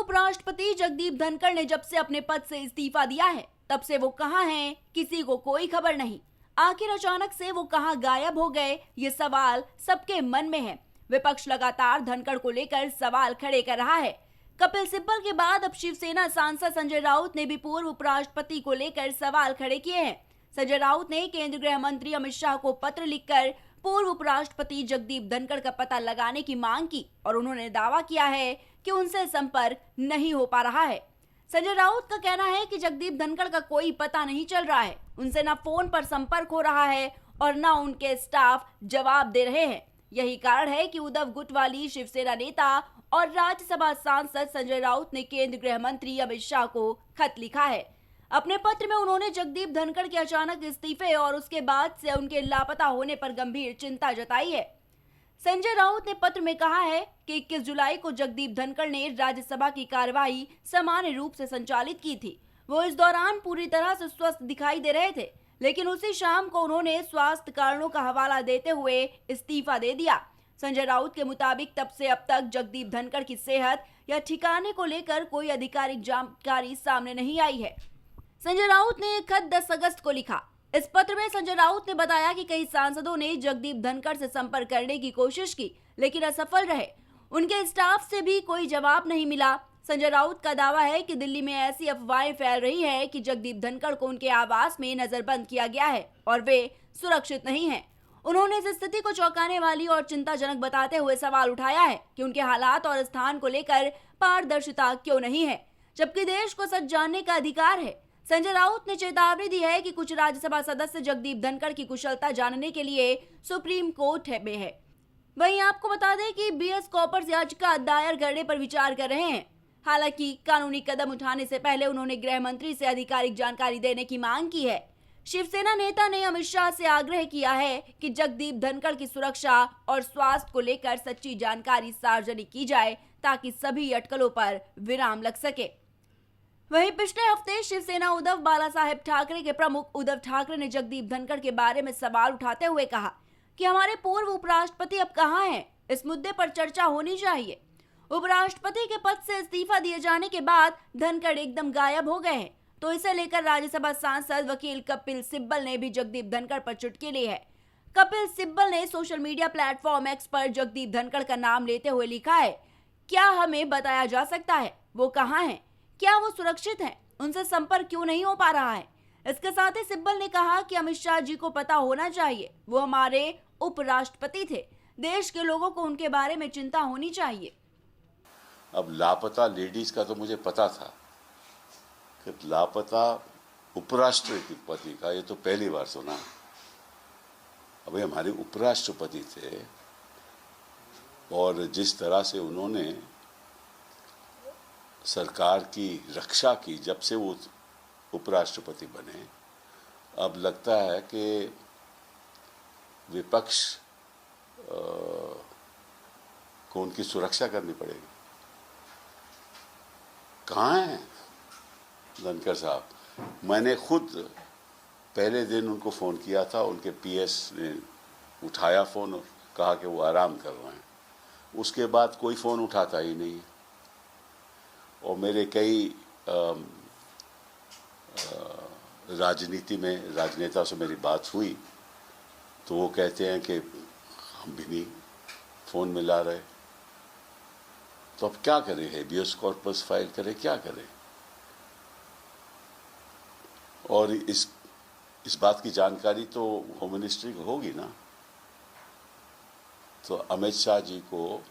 उपराष्ट्रपति जगदीप धनखड़ ने जब से अपने पद से इस्तीफा दिया है, तब से वो कहाँ हैं, किसी को कोई खबर नहीं। आखिर अचानक से वो कहाँ गायब हो गए, ये सवाल सबके मन में है। विपक्ष लगातार धनखड़ को लेकर सवाल खड़े कर रहा है। कपिल सिब्बल के बाद अब शिवसेना सांसद संजय राउत ने भी पूर्व उपराष्ट्रपति को लेकर सवाल खड़े किए हैं। संजय राउत ने केंद्रीय गृह मंत्री अमित शाह को पत्र लिखकर पूर्व उपराष्ट्रपति जगदीप धनखड़ का पता लगाने की मांग की और उन्होंने दावा किया है कि उनसे संपर्क नहीं हो पा रहा है। संजय राउत का कहना है कि जगदीप धनखड़ का कोई पता नहीं चल रहा है, उनसे न फोन पर संपर्क हो रहा है और न उनके स्टाफ जवाब दे रहे हैं। यही कारण है कि उद्धव गुटवाली शिवसेना नेता और राज्यसभा सांसद संजय राउत ने केंद्रीय गृह मंत्री अमित शाह को खत लिखा है। अपने पत्र में उन्होंने जगदीप धनखड़ के अचानक इस्तीफे और उसके बाद से उनके लापता होने पर गंभीर चिंता जताई है। संजय राउत ने पत्र में कहा है कि 21 जुलाई को जगदीप धनखड़ ने राज्यसभा की कार्यवाही सामान्य रूप से संचालित की थी। वो इस दौरान पूरी तरह से स्वस्थ दिखाई दे रहे थे, लेकिन उसी शाम को उन्होंने स्वास्थ्य कारणों का हवाला देते हुए इस्तीफा दे दिया। संजय राउत के मुताबिक तब से अब तक जगदीप धनखड़ की सेहत या ठिकाने को लेकर कोई आधिकारिक जानकारी सामने नहीं आई है। संजय राउत ने एक खत 10 अगस्त को लिखा। इस पत्र में संजय राउत ने बताया कि कई सांसदों ने जगदीप धनखड़ से संपर्क करने की कोशिश की, लेकिन असफल रहे। उनके स्टाफ से भी कोई जवाब नहीं मिला। संजय राउत का दावा है कि दिल्ली में ऐसी अफवाहें फैल रही हैं कि जगदीप धनखड़ को उनके आवास में नजरबंद किया गया है और वे सुरक्षित नहीं हैं। उन्होंने इस स्थिति को चौंकाने वाली और चिंताजनक बताते हुए सवाल उठाया है कि उनके हालात और स्थान को लेकर पारदर्शिता क्यों नहीं है, जबकि देश को सच जानने का अधिकार है। संजय राउत ने चेतावनी दी है कि कुछ राज्यसभा सदस्य जगदीप धनखड़ की कुशलता जानने के लिए सुप्रीम कोर्ट में है। वहीं आपको बता दें कि बीएस कॉपर्स याचिका दायर करने पर विचार कर रहे हैं। हालांकि कानूनी कदम उठाने से पहले उन्होंने गृह मंत्री से आधिकारिक जानकारी देने की मांग की है। शिवसेना नेता ने अमित शाह से आग्रह किया है कि जगदीप धनखड़ की सुरक्षा और स्वास्थ्य को लेकर सच्ची जानकारी सार्वजनिक की जाए, ताकि सभी अटकलों पर विराम लग सके। वहीं पिछले हफ्ते शिवसेना उद्धव बाला साहेब ठाकरे के प्रमुख उद्धव ठाकरे ने जगदीप धनखड़ के बारे में सवाल उठाते हुए कहा कि हमारे पूर्व उपराष्ट्रपति अब कहाँ हैं, इस मुद्दे पर चर्चा होनी चाहिए। उपराष्ट्रपति के पद से इस्तीफा दिए जाने के बाद धनखड़ एकदम गायब हो गए हैं, तो इसे लेकर राज्यसभा सांसद वकील कपिल सिब्बल ने भी जगदीप धनखड़ पर चुटकी ली है। कपिल सिब्बल ने सोशल मीडिया प्लेटफॉर्म एक्स पर जगदीप धनखड़ का नाम लेते हुए लिखा है, क्या हमें बताया जा सकता है वो कहाँ हैं? क्या वो सुरक्षित हैं? उनसे संपर्क क्यों नहीं हो पा रहा है? इसके साथ ही सिब्बल ने कहा कि अमित शाह जी को पता होना चाहिए, वो हमारे उपराष्ट्रपति थे, देश के लोगों को उनके बारे में चिंता होनी चाहिए। अब लापता लेडीज का तो मुझे पता था कि लापता उपराष्ट्रपति का ये तो पहली बार सुना। अभी हमारे उपराष्ट्रपति थे और जिस तरह से उन्होंने सरकार की रक्षा की जब से वो उपराष्ट्रपति बने, अब लगता है कि विपक्ष को उनकी सुरक्षा करनी पड़ेगी। कहाँ हैं धनखड़ साहब? मैंने खुद पहले दिन उनको फ़ोन किया था, उनके पीएस ने उठाया फ़ोन और कहा कि वो आराम कर रहे हैं। उसके बाद कोई फ़ोन उठाता ही नहीं। और मेरे कई राजनीति में राजनेता से मेरी बात हुई तो वो कहते हैं कि हम भी नहीं फ़ोन मिला रहे। तो अब क्या करें? हेबियस कॉर्पस फाइल करें, क्या करें? और इस बात की जानकारी तो होम मिनिस्ट्री को होगी ना। तो अमित शाह जी को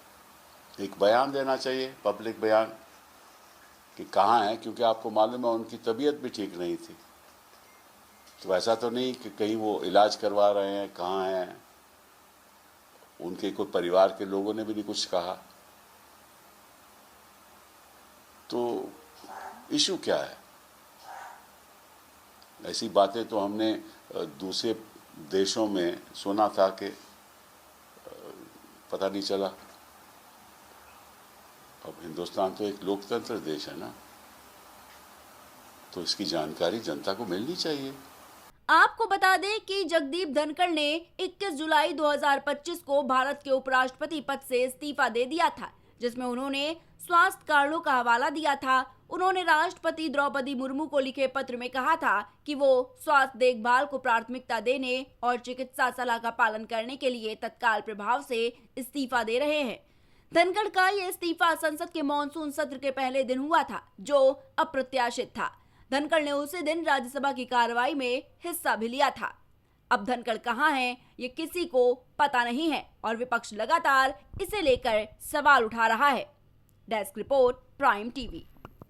एक बयान देना चाहिए, पब्लिक बयान, कि कहाँ हैं, क्योंकि आपको मालूम है उनकी तबीयत भी ठीक नहीं थी। तो ऐसा तो नहीं कि कहीं वो इलाज करवा रहे हैं, कहाँ हैं। उनके कोई परिवार के लोगों ने भी नहीं कुछ कहा। तो इशू क्या है? ऐसी बातें तो हमने दूसरे देशों में सुना था कि पता नहीं चला। अब हिंदुस्तान तो एक लोकतंत्र देश है ना, तो इसकी जानकारी जनता को मिलनी चाहिए। आपको बता दें कि जगदीप धनखड़ ने 21 जुलाई 2025 को भारत के उपराष्ट्रपति पद से इस्तीफा दे दिया था, जिसमें उन्होंने स्वास्थ्य कारणों का हवाला दिया था। उन्होंने राष्ट्रपति द्रौपदी मुर्मू को लिखे पत्र में कहा था कि वो स्वास्थ्य देखभाल को प्राथमिकता देने और चिकित्सा सलाह का पालन करने के लिए तत्काल प्रभाव से इस्तीफा दे रहे हैं। धनखड़ का ये इस्तीफा संसद के मॉनसून सत्र के पहले दिन हुआ था, जो अप्रत्याशित था। धनखड़ ने उसी दिन राज्यसभा की कार्रवाई में हिस्सा भी लिया था। अब धनखड़ कहाँ हैं, ये किसी को पता नहीं है और विपक्ष लगातार इसे लेकर सवाल उठा रहा है। Desk report, prime TV.